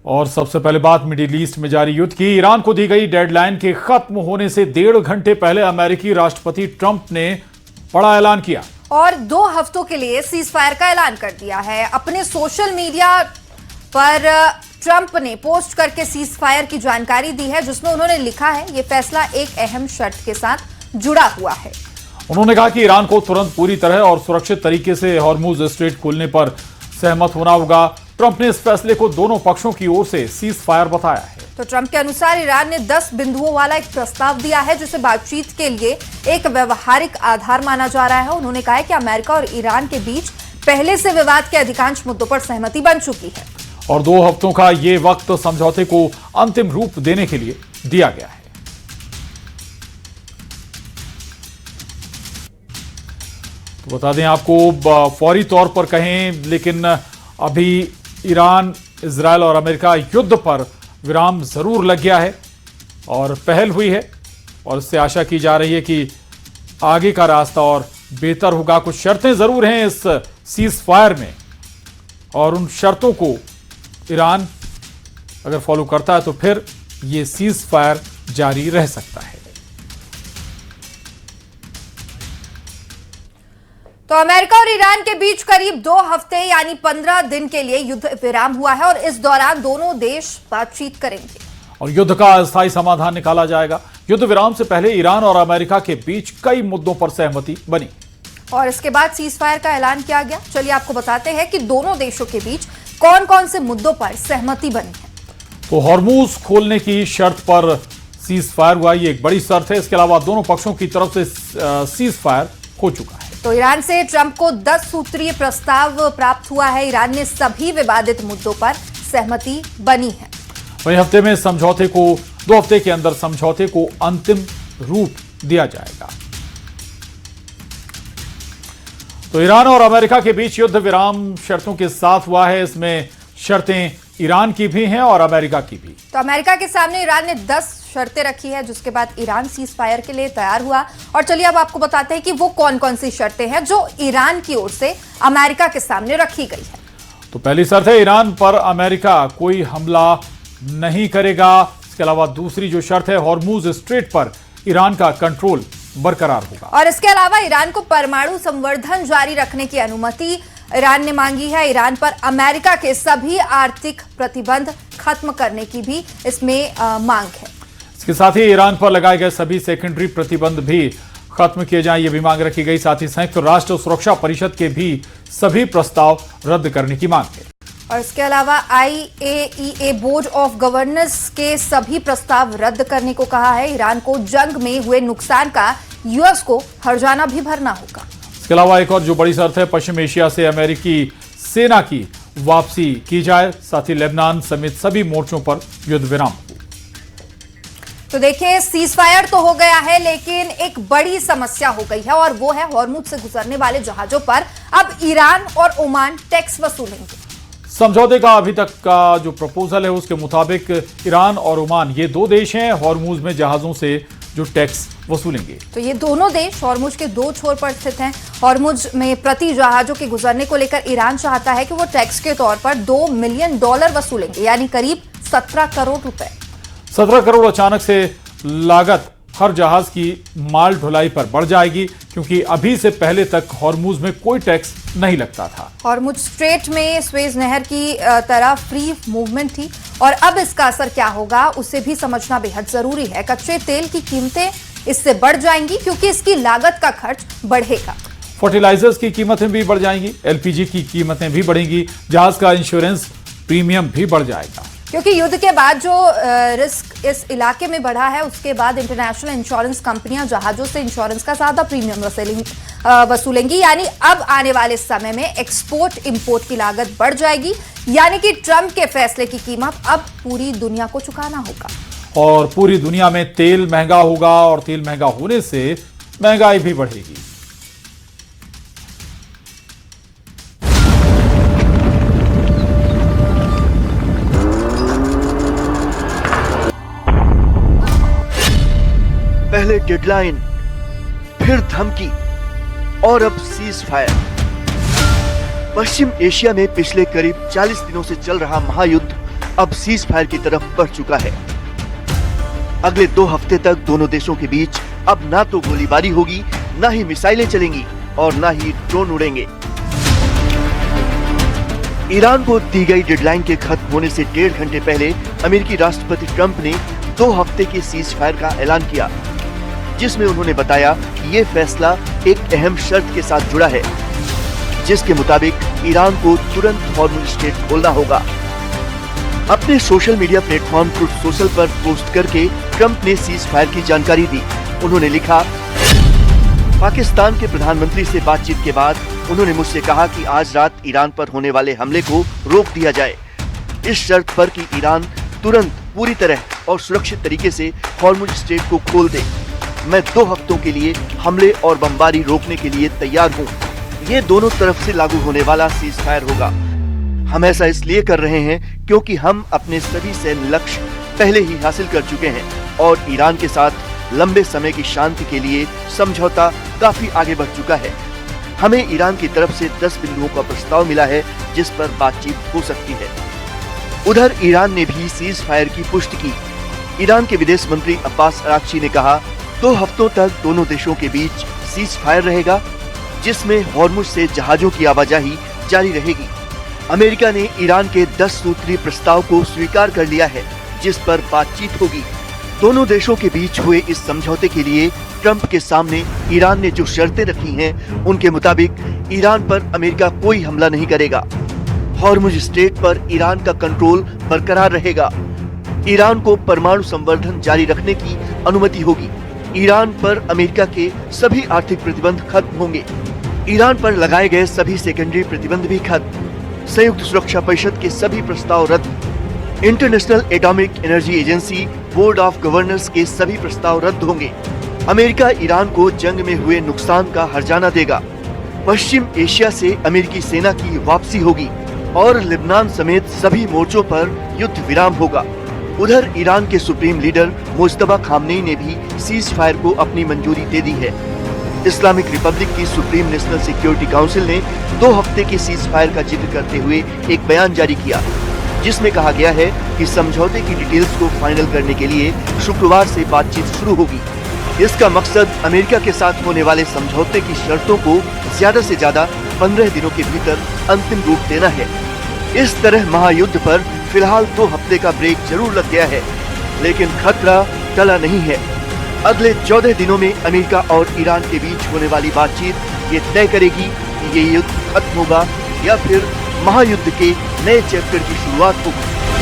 और सबसे पहले बात मिडिल ईस्ट में जारी युद्ध की। ईरान को दी गई डेडलाइन के खत्म होने से 1.5 घंटे पहले अमेरिकी राष्ट्रपति ट्रंप ने बड़ा ऐलान किया और 2 हफ्तों के लिए सीज फायर का ऐलान कर दिया है। अपने सोशल मीडिया पर ट्रंप ने पोस्ट करके सीज फायर की जानकारी दी है, जिसमें उन्होंने लिखा है ये फैसला एक अहम शर्त के साथ जुड़ा हुआ है। उन्होंने कहा कि ईरान को तुरंत पूरी तरह और सुरक्षित तरीके से हॉर्मुज स्ट्रेट खोलने पर सहमत होना होगा। ट्रंप ने इस फैसले को दोनों पक्षों की ओर से सीज फायर बताया है। तो ट्रंप के अनुसार ईरान ने 10 बिंदुओं वाला एक प्रस्ताव दिया है, जिसे बातचीत के लिए एक व्यवहारिक आधार माना जा रहा है। उन्होंने कहा है कि अमेरिका और ईरान के बीच पहले से विवाद के अधिकांश मुद्दों पर सहमति बन चुकी है और 2 हफ्तों का ये वक्त समझौते को अंतिम रूप देने के लिए दिया गया है। तो बता दें आपको, फौरी तौर पर कहें लेकिन अभी ईरान, इजरायल और अमेरिका युद्ध पर विराम जरूर लग गया है और पहल हुई है और इससे आशा की जा रही है कि आगे का रास्ता और बेहतर होगा। कुछ शर्तें जरूर हैं इस सीज फायर में और उन शर्तों को ईरान अगर फॉलो करता है तो फिर यह सीज फायर जारी रह सकता है। तो अमेरिका और ईरान के बीच करीब 2 हफ्ते यानी 15 दिन के लिए युद्ध विराम हुआ है और इस दौरान दोनों देश बातचीत करेंगे और युद्ध का अस्थायी समाधान निकाला जाएगा। युद्ध विराम से पहले ईरान और अमेरिका के बीच कई मुद्दों पर सहमति बनी और इसके बाद सीज फायर का ऐलान किया गया। चलिए आपको बताते हैं कि दोनों देशों के बीच कौन कौन से मुद्दों पर सहमति बनी है। तो हॉर्मुज खोलने की शर्त पर सीज फायर हुआ, ये एक बड़ी शर्त है। इसके अलावा दोनों पक्षों की तरफ से सीज फायर हो चुका है। तो ईरान से ट्रंप को 10 सूत्रीय प्रस्ताव प्राप्त हुआ है। ईरान ने सभी विवादित मुद्दों पर सहमति बनी है। वहीं हफ्ते में समझौते को 2 हफ्ते के अंदर समझौते को अंतिम रूप दिया जाएगा। तो ईरान और अमेरिका के बीच युद्ध विराम शर्तों के साथ हुआ है। इसमें शर्तें ईरान की भी हैं और अमेरिका की भी। तो अमेरिका के सामने ईरान ने 10 शर्तें रखी है, जिसके बाद ईरान सीज फायर के लिए तैयार हुआ। और चलिए अब आपको बताते हैं कि वो कौन कौन सी शर्तें हैं जो ईरान की ओर से अमेरिका के सामने रखी गई है। तो पहली शर्त है, ईरान पर अमेरिका कोई हमला नहीं करेगा। इसके अलावा दूसरी जो शर्त है, हॉर्मुज स्ट्रेट पर ईरान का कंट्रोल बरकरार होगा और इसके अलावा ईरान को परमाणु संवर्धन जारी रखने की अनुमति ईरान ने मांगी है। ईरान पर अमेरिका के सभी आर्थिक प्रतिबंध खत्म करने की भी इसमें मांग है। इसके साथ ही ईरान पर लगाए गए सभी सेकेंडरी प्रतिबंध भी खत्म किए जाएं, ये भी मांग रखी गई। साथ ही संयुक्त राष्ट्र सुरक्षा परिषद के भी सभी प्रस्ताव रद्द करने की मांग है और इसके अलावा IAEA बोर्ड ऑफ गवर्नर्स के सभी प्रस्ताव रद्द करने को कहा है। ईरान को जंग में हुए नुकसान का यूएस को हर्जाना भी भरना होगा। इसके अलावा एक और जो बड़ी शर्त है, पश्चिम एशिया से अमेरिकी सेना की वापसी की जाए। साथ ही लेबनान समेत सभी मोर्चों पर युद्ध विराम। तो देखिए, सीज फायर तो हो गया है, लेकिन एक बड़ी समस्या हो गई है और वो है हॉर्मुज से गुजरने वाले जहाजों पर अब ईरान और ओमान टैक्स वसूलेंगे। समझौते का अभी तक का जो प्रपोजल है उसके मुताबिक ईरान और ओमान, ये 2 देश हैं हॉर्मुज में जहाजों से जो टैक्स वसूलेंगे। तो ये दोनों देश हॉर्मुज के 2 छोर पर स्थित हैं। हॉर्मुज में प्रति जहाजों के गुजरने को लेकर ईरान चाहता है कि वो टैक्स के तौर पर $2 मिलियन वसूलेंगे, यानी करीब 17 करोड़ रुपए। 17 करोड़ अचानक से लागत हर जहाज की माल ढुलाई पर बढ़ जाएगी, क्योंकि अभी से पहले तक हॉर्मुज में कोई टैक्स नहीं लगता था। हॉर्मुज स्ट्रेट में स्वेज नहर की तरह फ्री मूवमेंट थी और अब इसका असर क्या होगा उसे भी समझना बेहद जरूरी है। कच्चे तेल की कीमतें इससे बढ़ जाएंगी क्योंकि इसकी लागत का खर्च बढ़ेगा। फर्टिलाइजर्स की कीमतें भी बढ़ जाएंगी, LPG की कीमतें भी बढ़ेंगी, जहाज का इंश्योरेंस प्रीमियम भी बढ़ जाएगा। क्योंकि युद्ध के बाद जो रिस्क इस इलाके में बढ़ा है, उसके बाद इंटरनेशनल इंश्योरेंस कंपनियां जहाजों से इंश्योरेंस का ज्यादा प्रीमियम वसूलेंगी। यानी अब आने वाले समय में एक्सपोर्ट इंपोर्ट की लागत बढ़ जाएगी, यानी कि ट्रंप के फैसले की कीमत अब पूरी दुनिया को चुकाना होगा और पूरी दुनिया में तेल महंगा होगा और तेल महंगा होने से महंगाई भी बढ़ेगी। पहले डेडलाइन, फिर धमकी और अब सीज फायर। पश्चिम एशिया में पिछले करीब 40 दिनों से चल रहा महायुद्ध अब सीज फायर की तरफ बढ़ चुका है। अगले 2 हफ्ते तक दोनों देशों के बीच अब ना तो गोलीबारी होगी, ना ही मिसाइलें चलेंगी और ना ही ड्रोन उड़ेंगे। ईरान को दी गई डेडलाइन के खत्म होने से 1.5 घंटे पहले अमेरिकी राष्ट्रपति ट्रंप ने 2 हफ्ते के सीज फायर का ऐलान किया, जिसमें उन्होंने बताया कि ये फैसला एक अहम शर्त के साथ जुड़ा है, जिसके मुताबिक ईरान को तुरंत हॉर्मुज़ स्ट्रेट खोलना होगा। अपने social media platform truth social पर पोस्ट करके ट्रंप ने सीज फायर की जानकारी दी। उन्होंने लिखा, पाकिस्तान के प्रधानमंत्री से बातचीत के बाद उन्होंने मुझसे कहा कि आज रात ईरान पर होने वाले हमले को रोक दिया जाए, इस शर्त पर कि ईरान तुरंत पूरी तरह और सुरक्षित तरीके से हॉर्मुज़ स्ट्रेट को खोल दे। मैं 2 हफ्तों के लिए हमले और बमबारी रोकने के लिए तैयार हूँ। ये दोनों तरफ से लागू होने वाला सीज फायर होगा। हम ऐसा इसलिए कर रहे हैं क्योंकि हम अपने सभी सैन्य लक्ष्य पहले ही हासिल कर चुके हैं और ईरान के साथ लंबे समय की शांति के लिए समझौता काफी आगे बढ़ चुका है। हमें ईरान की तरफ से 10 बिंदुओं का प्रस्ताव मिला है जिस पर बातचीत हो सकती है। उधर ईरान ने भी सीज फायर की पुष्टि की। ईरान के विदेश मंत्री अब्बास अराक्ची ने कहा, 2 हफ्तों तक दोनों देशों के बीच सीज फायर रहेगा, जिसमें हॉर्मुज़ से जहाजों की आवाजाही जारी रहेगी। अमेरिका ने ईरान के 10 सूत्री प्रस्ताव को स्वीकार कर लिया है, जिस पर बातचीत होगी। दोनों देशों के बीच हुए इस समझौते के लिए ट्रंप के सामने ईरान ने जो शर्तें रखी हैं, उनके मुताबिक ईरान पर अमेरिका कोई हमला नहीं करेगा। हॉर्मुज़ स्ट्रेट पर ईरान का कंट्रोल बरकरार रहेगा। ईरान को परमाणु संवर्धन जारी रखने की अनुमति होगी। ईरान पर अमेरिका के सभी आर्थिक प्रतिबंध खत्म होंगे। ईरान पर लगाए गए सभी सेकेंडरी प्रतिबंध भी खत्म। संयुक्त सुरक्षा परिषद के सभी प्रस्ताव रद्द। International atomic energy agency board of governors के सभी प्रस्ताव रद्द होंगे। अमेरिका ईरान को जंग में हुए नुकसान का हर्जाना देगा। पश्चिम एशिया से अमेरिकी सेना की वापसी होगी और लेबनान समेत सभी मोर्चों पर युद्ध विराम होगा। उधर ईरान के सुप्रीम लीडर मुज्तबा खामनेई ने भी सीज फायर को अपनी मंजूरी दे दी है। इस्लामिक रिपब्लिक की सुप्रीम नेशनल सिक्योरिटी काउंसिल ने 2 हफ्ते के सीज फायर का जिक्र करते हुए एक बयान जारी किया, जिसमें कहा गया है कि समझौते की डिटेल्स को फाइनल करने के लिए शुक्रवार से बातचीत शुरू होगी। इसका मकसद अमेरिका के साथ होने वाले समझौते की शर्तों को ज्यादा से ज्यादा 15 दिनों के भीतर अंतिम रूप देना है। इस तरह महायुद्ध पर फिलहाल 2 हफ्ते का ब्रेक जरूर लग गया है, लेकिन खतरा टला नहीं है। अगले 14 दिनों में अमेरिका और ईरान के बीच होने वाली बातचीत ये तय करेगी कि ये युद्ध खत्म होगा या फिर महायुद्ध के नए चैप्टर की शुरुआत होगी।